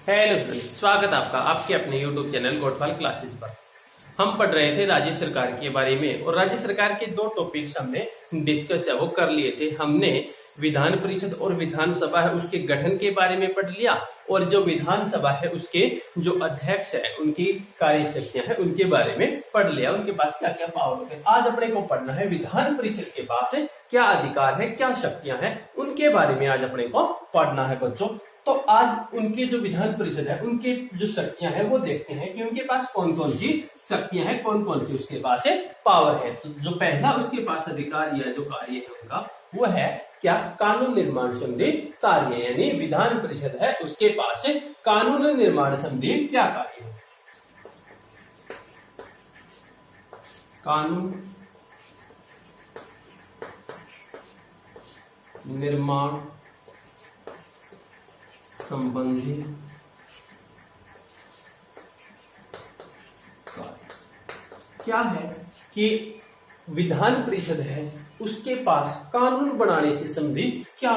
Hello friends, स्वागत आपका आपके अपने यूट्यूब चैनल गोटवाल क्लासेस पर। हम पढ़ रहे थे राज्य सरकार के बारे में और राज्य सरकार के दो टॉपिक्स हमने डिस्कस है वो कर लिए थे। हमने विधान परिषद और विधानसभा है उसके गठन के बारे में पढ़ लिया और जो विधानसभा है उसके जो अध्यक्ष है उनकी कार्य शक्तियां है उनके बारे में पढ़ लिया, उनके पास क्या क्या पावर होते हैं। आज अपने को पढ़ना है विधान परिषद के पास क्या अधिकार है, क्या शक्तियां हैं, उनके बारे में आज अपने को पढ़ना है बच्चों। तो आज उनके जो विधान परिषद है उनके जो शक्तियां हैं वो देखते हैं कि उनके पास कौन कौन सी शक्तियां हैं, कौन कौन सी उसके पास पावर है। तो जो पहला उसके पास अधिकार या जो कार्य है उनका वो है क्या, कानून निर्माण संबंधी कार्य, यानी विधान परिषद है उसके पास कानून निर्माण संबंधी क्या कार्य है। कानून निर्माण संबंधी क्या है कि विधान परिषद है उसके पास कानून बनाने से संबंधित क्या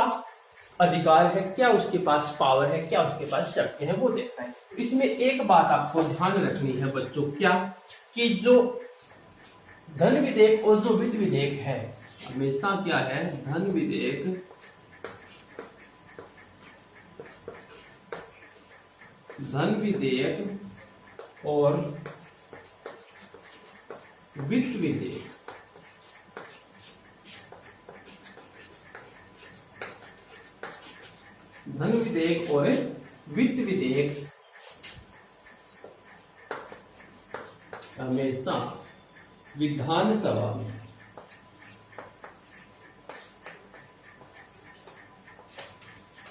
अधिकार है, क्या उसके पास पावर है, क्या उसके पास शक्ति है वो देखता है। इसमें एक बात आपको ध्यान रखनी है बच्चों, क्या कि जो धन विधेयक और जो वित्त विधेयक है हमेशा क्या है, धन विधेयक और वित्त विधेयक धन विधेयक और वित्त विधेयक हमेशा विधानसभा में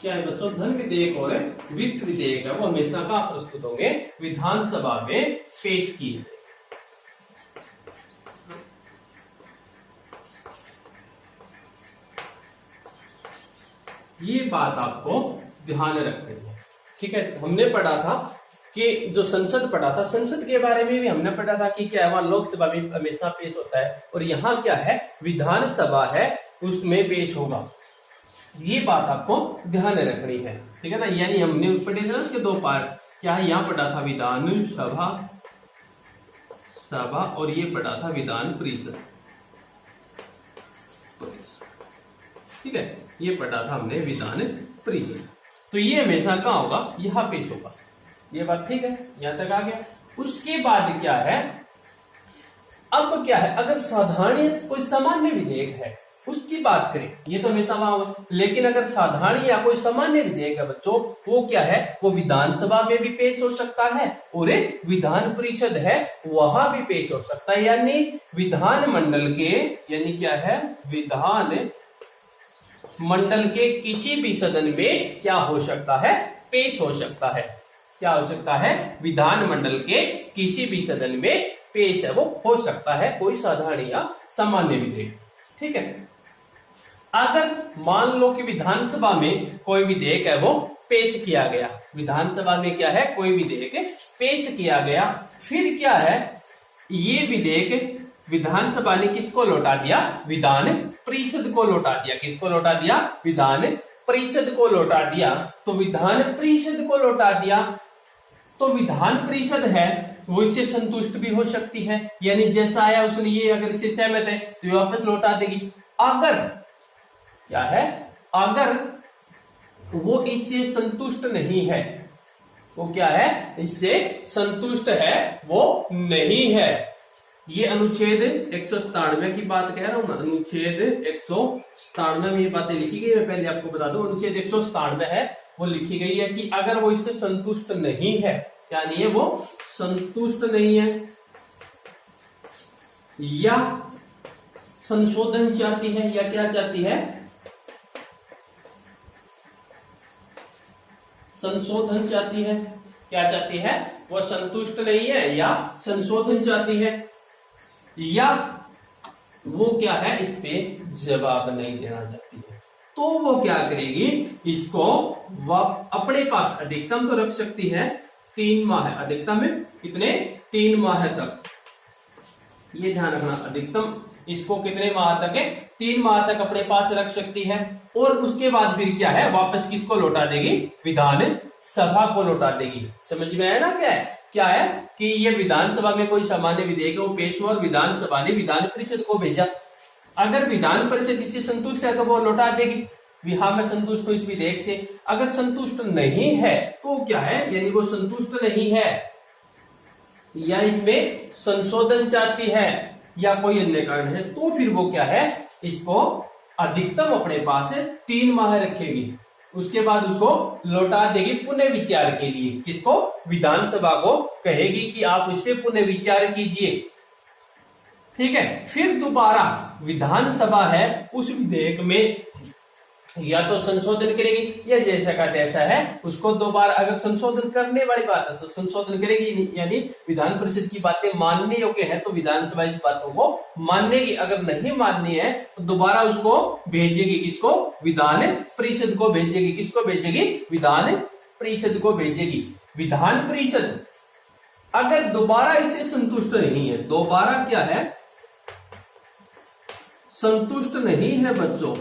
क्या है बच्चों, धन विधेयक और वित्त विधेयक है वो हमेशा का प्रस्तुत होंगे विधानसभा में पेश किए। ये बात आपको ध्यान रखनी है, ठीक है। हमने पढ़ा था कि जो संसद पढ़ा था, संसद के बारे में भी हमने पढ़ा था कि क्या है वहां लोकसभा में हमेशा पेश होता है और यहाँ क्या है विधानसभा है उसमें पेश होगा। ये बात आपको ध्यान रखनी है, ठीक है ना। यानी हमने पढ़े थे ना उसके दो पार्ट, क्या है, यहाँ पढ़ा था विधान सभा और ये पढ़ा था विधान परिषद, ठीक है। ये पढ़ा था हमने विधान परिषद। तो ये हमेशा कहाँ होगा, यहाँ पेश होगा। ये बात ठीक है, यहां तक आ गया। उसके बाद क्या है, अब क्या है, अगर साधारण कोई सामान्य विधेयक है उसकी बात करें, ये तो हमेशा वहां होगा। लेकिन अगर साधारण या कोई सामान्य विधेयक है बच्चों, वो क्या है, वो विधानसभा में भी पेश हो सकता है और एक विधान परिषद है वहां भी पेश हो सकता है। यानी विधान मंडल के, यानी क्या है, विधान मंडल के किसी भी सदन में क्या हो सकता है, पेश हो सकता है। क्या हो सकता है, विधान मंडल के किसी भी सदन में पेश है वो हो सकता है कोई साधारण या सामान्य विधेयक, ठीक है। अगर मान लो कि विधानसभा में कोई विधेयक है वो पेश किया गया, विधानसभा में क्या है, कोई विधेयक पेश किया गया, फिर क्या है, ये विधेयक विधानसभा ने किसको लौटा दिया, विधान परिषद को लौटा दिया। किसको लौटा दिया, विधान परिषद को लौटा दिया। तो विधान परिषद को लौटा दिया तो विधान परिषद है वो इससे संतुष्ट भी हो सकती है, यानी जैसा आया उसने ये अगर इससे सहमत है तो ये वापस लौटा देगी। अगर क्या है, अगर वो इससे संतुष्ट नहीं है, वो क्या है, इससे संतुष्ट है वो नहीं है। ये अनुच्छेद 197 की बात कह रहा हूं मैं, अनुच्छेद 197 में ये बातें लिखी गई। मैं पहले आपको बता दूं, अनुच्छेद 197 है वो लिखी गई है कि अगर वो इससे संतुष्ट नहीं है, क्या नहीं है, वो संतुष्ट नहीं है या संशोधन चाहती है, या क्या चाहती है, संशोधन चाहती है। क्या चाहती है, वो संतुष्ट नहीं है या संशोधन चाहती है, या वो क्या है, इस पे जवाब नहीं देना चाहती है। तो वो क्या करेगी, इसको वह अपने पास अधिकतम तो रख सकती है 3 माह, अधिकतम कितने, 3 माह तक। ये ध्यान रखना, अधिकतम इसको कितने माह तक है, 3 माह तक अपने पास रख सकती है, और उसके बाद फिर क्या है, वापस किसको लौटा देगी, विधान सभा को लौटा देगी। समझ में आया ना क्या है कि ये विधानसभा में कोई सामान्य विधेयक वो पेश हुआ और विधानसभा ने विधान परिषद को भेजा। अगर विधान परिषद इससे संतुष्ट है तो वो लौटा देगी, हाँ मैं संतुष्ट हूं इस विधेयक से। अगर संतुष्ट नहीं है तो क्या है, यानी वो संतुष्ट नहीं है या इसमें संशोधन चाहती है या कोई अन्य कारण है, तो फिर वो क्या है, इसको अधिकतम अपने पास 3 माह रखेगी, उसके बाद उसको लौटा देगी पुनः विचार के लिए। किसको, विधानसभा को कहेगी कि आप उस पर पुनः विचार कीजिए। ठीक है, फिर दोबारा विधानसभा है उस विधेयक में या तो संशोधन करेगी या जैसा का तैसा है उसको दोबारा, अगर संशोधन करने वाली बात है तो संशोधन करेगी, यानी विधान परिषद की बातें मानने योग्य है तो विधानसभा इस बातों को मानेगी। अगर नहीं माननी है तो दोबारा उसको भेजेगी, किसको, विधान परिषद को भेजेगी। किसको भेजेगी, विधान परिषद को भेजेगी। विधान परिषद अगर दोबारा इसे संतुष्ट नहीं है, दोबारा क्या है, संतुष्ट नहीं है बच्चों,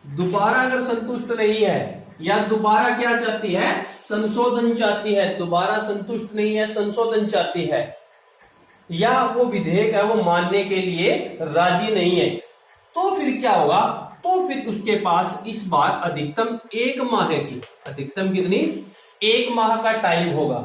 दोबारा अगर संतुष्ट नहीं है या दोबारा क्या चाहती है, संशोधन चाहती है, दोबारा संतुष्ट नहीं है, संशोधन चाहती है, या वो विधेयक है वो मानने के लिए राजी नहीं है, तो फिर क्या होगा, तो फिर उसके पास इस बार अधिकतम 1 माह की, अधिकतम कितनी, 1 माह का टाइम होगा।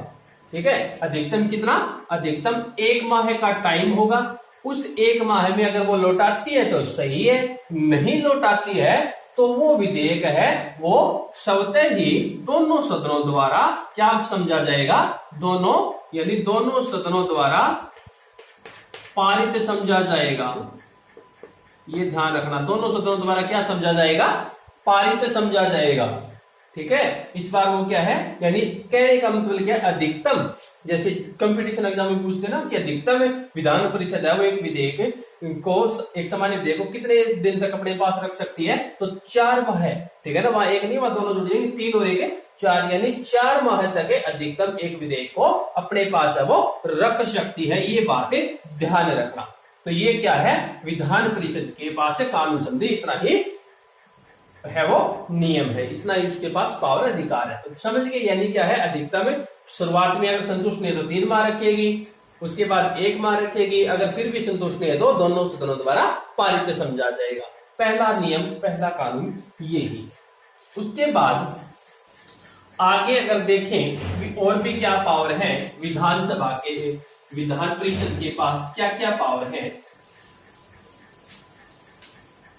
ठीक है, अधिकतम कितना, अधिकतम 1 माह का टाइम होगा। उस 1 माह में अगर वो लौटाती है तो सही है, नहीं लौटाती है तो वो विधेयक है वो स्वतः ही दोनों सदनों द्वारा क्या समझा जाएगा, दोनों यानी दोनों सदनों द्वारा पारित समझा जाएगा। ये ध्यान रखना, दोनों सदनों द्वारा क्या समझा जाएगा, पारित समझा जाएगा। ठीक है, इस बार वो क्या है, यानी कहने का मतलब क्या है, अधिकतम, जैसे कंपटीशन एग्जाम में पूछते ना कि अधिकतम विधान परिषद है वो एक विधेयक को, एक सामान्य विधेयक को कितने दिन तक अपने पास रख सकती है, तो 4 माह है। ठीक है ना, वहां एक नहीं, वहां दोनों जुड़ जाएंगे, 3 और 1 4, यानी 4 माह तक अधिकतम एक विधेयक को अपने पास है वो रख सकती है। ये बात ध्यान रखना। तो ये क्या है, विधान परिषद के पास है कानून संबंधी इतना ही है वो नियम है, इतना ही उसके पास पावर अधिकार है। तो समझ गए, यानी क्या है, अधिकतम शुरुआत में अगर संतुष्ट नहीं है तो 3 माह रखेगी, उसके बाद 1 माह रखेगी, अगर फिर भी संतुष्ट नहीं है तो दोनों सदनों द्वारा पारित समझा जाएगा। पहला नियम, पहला कानून ये ही। उसके बाद आगे अगर देखें और भी क्या पावर है विधानसभा के, विधान परिषद के पास क्या क्या पावर है।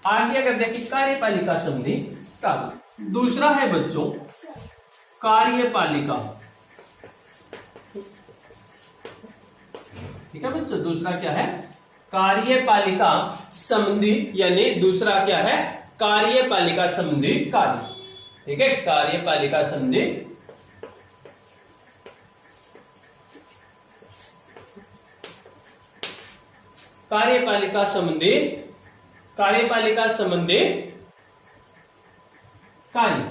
आगे अगर देखें कार्यपालिका संबंधी कानून, दूसरा है बच्चों कार्यपालिका। ठीक है बच्चों, दूसरा क्या है, कार्यपालिका संबंधी, यानी दूसरा क्या है, कार्यपालिका संबंधी कार्य। ठीक है, कार्यपालिका संबंधी कार्यपालिका संबंधी, कार्यपालिका संबंधी कार्य,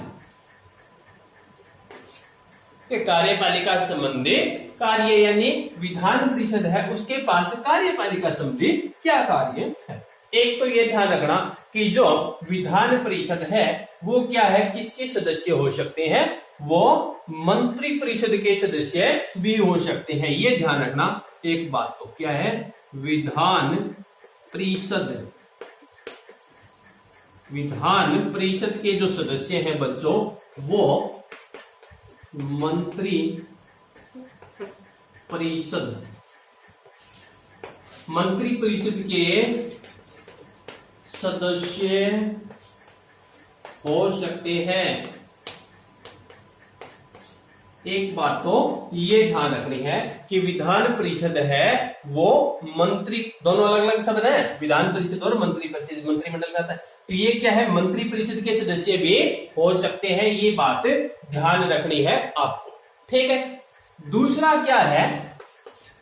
कार्यपालिका संबंधी कार्य, यानी विधान परिषद है उसके पास कार्यपालिका संबंधी क्या कार्य है। एक तो ये ध्यान रखना कि जो विधान परिषद है वो क्या है, किसके सदस्य हो सकते हैं, वो मंत्री परिषद के सदस्य भी हो सकते हैं। ये ध्यान रखना एक बात, तो क्या है, विधान परिषद, विधान परिषद के जो सदस्य हैं बच्चों वो मंत्री परिषद, मंत्री परिषद के सदस्य हो सकते हैं। एक बात तो ये ध्यान रखनी है कि विधान परिषद है वो मंत्री, दोनों अलग अलग शब्द है, विधान परिषद और मंत्री परिषद, मंत्रिमंडल का आता है, तो ये क्या है, मंत्री परिषद के सदस्य भी हो सकते हैं। ये बात ध्यान रखनी है आपको। ठीक है, दूसरा क्या है,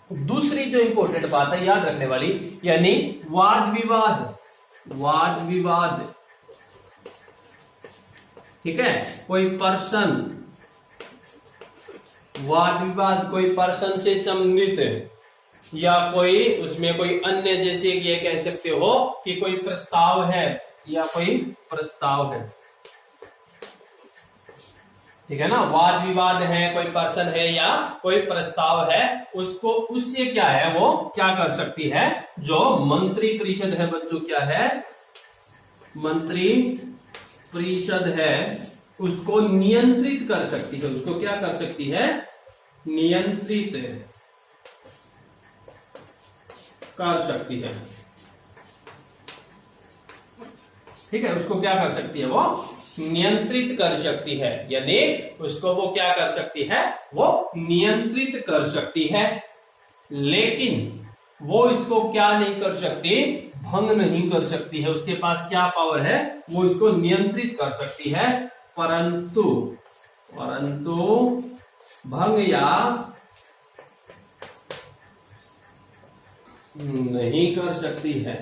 दूसरी जो इंपॉर्टेंट बात है याद रखने वाली, यानी वाद विवाद, वाद विवाद। ठीक है, कोई पर्सन, वाद विवाद कोई पर्सन से संबंधित या कोई उसमें कोई अन्य, जैसे ये कह सकते हो कि कोई प्रस्ताव है या कोई प्रस्ताव है, ठीक है ना, वाद विवाद है, कोई पर्सन है या कोई प्रस्ताव है, उसको उससे क्या है वो क्या कर सकती है, जो मंत्री परिषद है बच्चों, क्या है, मंत्री परिषद है, उसको नियंत्रित कर सकती है, उसको क्या कर सकती है, नियंत्रित कर सकती है, ठीक है, उसको क्या कर सकती है, वो नियंत्रित कर सकती है, यानी उसको वो क्या कर सकती है, वो नियंत्रित कर सकती है, लेकिन वो इसको क्या नहीं कर सकती, भंग नहीं कर सकती है। उसके पास क्या पावर है, वो इसको नियंत्रित कर सकती है, परंतु भंग या नहीं कर सकती है,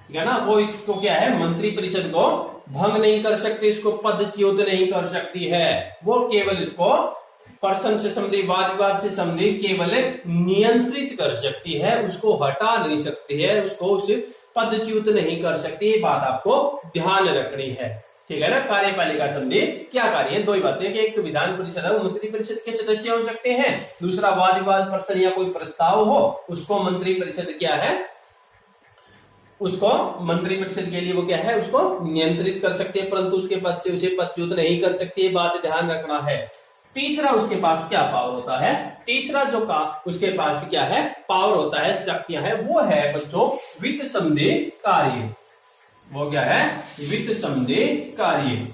ठीक है ना। वो इसको क्या है, मंत्री परिषद को भंग नहीं कर सकती, इसको पदच्युत नहीं कर सकती है, वो केवल इसको पर्सन से संबंधित, वाद विवाद से संबंधित केवल नियंत्रित कर सकती है, उसको हटा नहीं सकती है, उसको उसे पदच्युत नहीं कर सकती। ये बात आपको ध्यान रखनी है, ठीक है ना। कार्यपालिका संबंधी क्या कार्य है, दो ही बातें कि एक तो विधान परिषद है, वो मंत्री परिषद के सदस्य हो सकते हैं, दूसरा वाद विवाद पर्सन या कोई प्रस्ताव हो, उसको मंत्री परिषद क्या है, उसको मंत्री परिषद के लिए वो क्या है, उसको नियंत्रित कर सकती है, परंतु उसके पद से उसे पदच्युत नहीं कर सकती, बात ध्यान रखना है। तीसरा उसके पास क्या पावर होता है, तीसरा जो उसके पास क्या है पावर होता है, शक्तियां है, वो है बच्चों वित्त संबंधी कार्य। वो क्या है, वित्त संबंधी कार्य,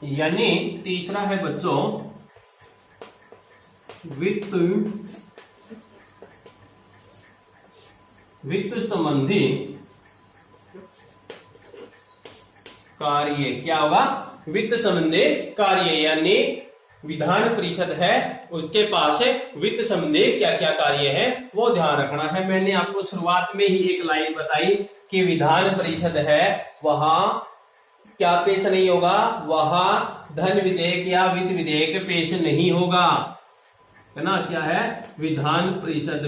यानी तीसरा है बच्चों वित्त संबंधी कार्य। क्या होगा, वित्त संबंधी कार्य, यानी विधान परिषद है, उसके पास वित्त संबंधी क्या क्या कार्य है वो ध्यान रखना है। मैंने आपको शुरुआत में ही एक लाइन बताई कि विधान परिषद है, वहां क्या पेश नहीं होगा, वहां धन विधेयक या वित्त विधेयक पेश नहीं होगा, है ना। क्या है, विधान परिषद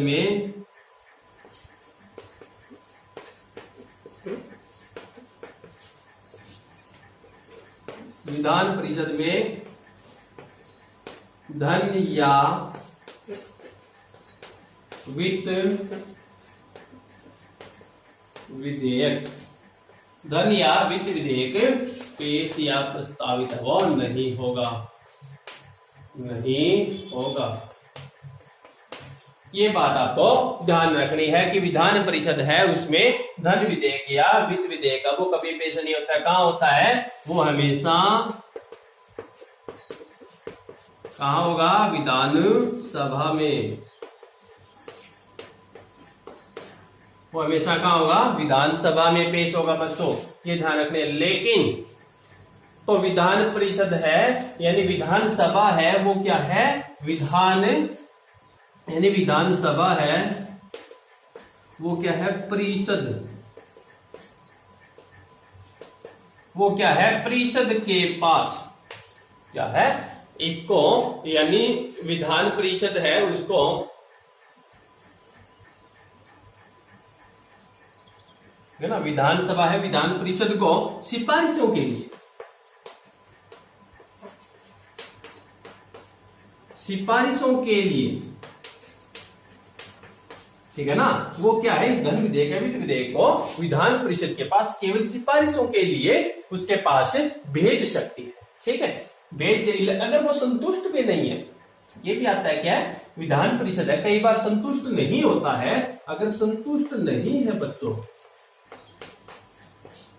में धन या वित्त विधेयक, धन या वित्त विधेयक पेश या प्रस्तावित वो नहीं होगा, नहीं होगा। ये बात आपको ध्यान रखनी है कि विधान परिषद है, उसमेन धन विधेयक या वित्त विधेयक वो कभी पेश नहीं होता है। कहां होता है, वो हमेशा कहां होगा, विधान सभा में, वो हमेशा कहां होगा, विधान सभा में पेश होगा बच्चों, ये ध्यान रखने। लेकिन तो विधान परिषद है यानी विधान सभा है, वो क्या है, विधान यानी विधान सभा है, वो क्या है, परिषद, वो क्या है, परिषद के पास क्या है, इसको यानी विधान परिषद है, उसको है ना, विधानसभा है, विधान परिषद को सिफारिशों के लिए, सिफारिशों के लिए, ठीक है ना, वो क्या है, इस धन विधेयक वित्त विधेयक को विधान परिषद के पास केवल सिफारिशों के लिए उसके पास भेज सकती है, ठीक है, भेज दे। अगर वो संतुष्ट भी नहीं है, ये भी आता है क्या है, विधान परिषद है, कई बार संतुष्ट नहीं होता है, अगर संतुष्ट नहीं है बच्चों,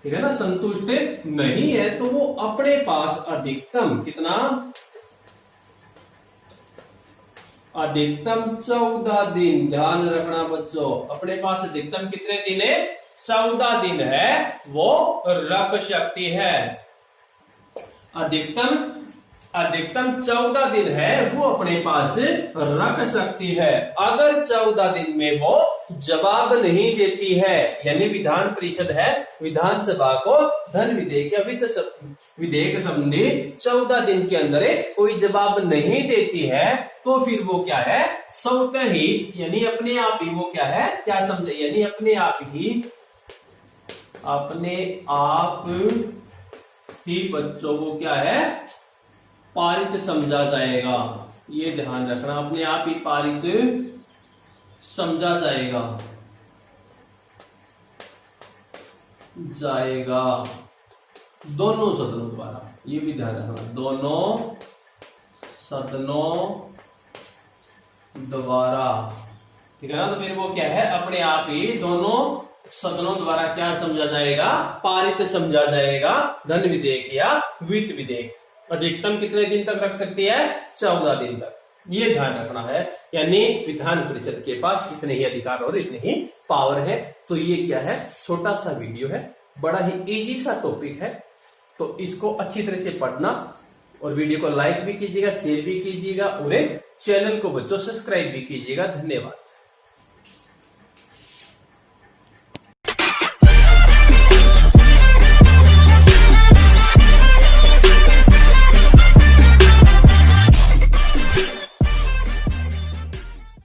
ठीक है ना, संतुष्ट नहीं है तो वो अपने पास अधिकतम कितना, अधिकतम 14 दिन, ध्यान रखना बच्चों, अपने पास अधिकतम कितने दिन है, 14 दिन है, वो रख सकती है। अधिकतम 14 दिन है, वो अपने पास रख सकती है। अगर 14 दिन में वो जवाब नहीं देती है, यानी विधान परिषद है विधानसभा को धन विधेयक या विधेयक संबंधी 14 दिन के अंदर कोई जवाब नहीं देती है, तो फिर वो क्या है, स्वतः ही यानी अपने आप ही वो क्या है, क्या समझे, यानी अपने आप ही बच्चों को क्या है, पारित समझा जाएगा। ये ध्यान रखना, अपने आप ही पारित समझा जाएगा दोनों सदनों द्वारा। ये भी ध्यान रखना, दोनों सदनों द्वारा, ठीक है ना। तो फिर वो क्या है, अपने आप ही दोनों सदनों द्वारा क्या समझा जाएगा, पारित समझा जाएगा धन विधेयक या वित्त विधेयक। अधिकतम कितने दिन तक रख सकती है, 14 दिन तक। ये ध्यान रखना है, यानी विधान परिषद के पास इतने ही अधिकार और इतने ही पावर है। तो ये क्या है, छोटा सा वीडियो है, बड़ा ही इजी सा टॉपिक है, तो इसको अच्छी तरह से पढ़ना और वीडियो को लाइक भी कीजिएगा, शेयर भी कीजिएगा और चैनल को बच्चों सब्सक्राइब भी कीजिएगा। धन्यवाद।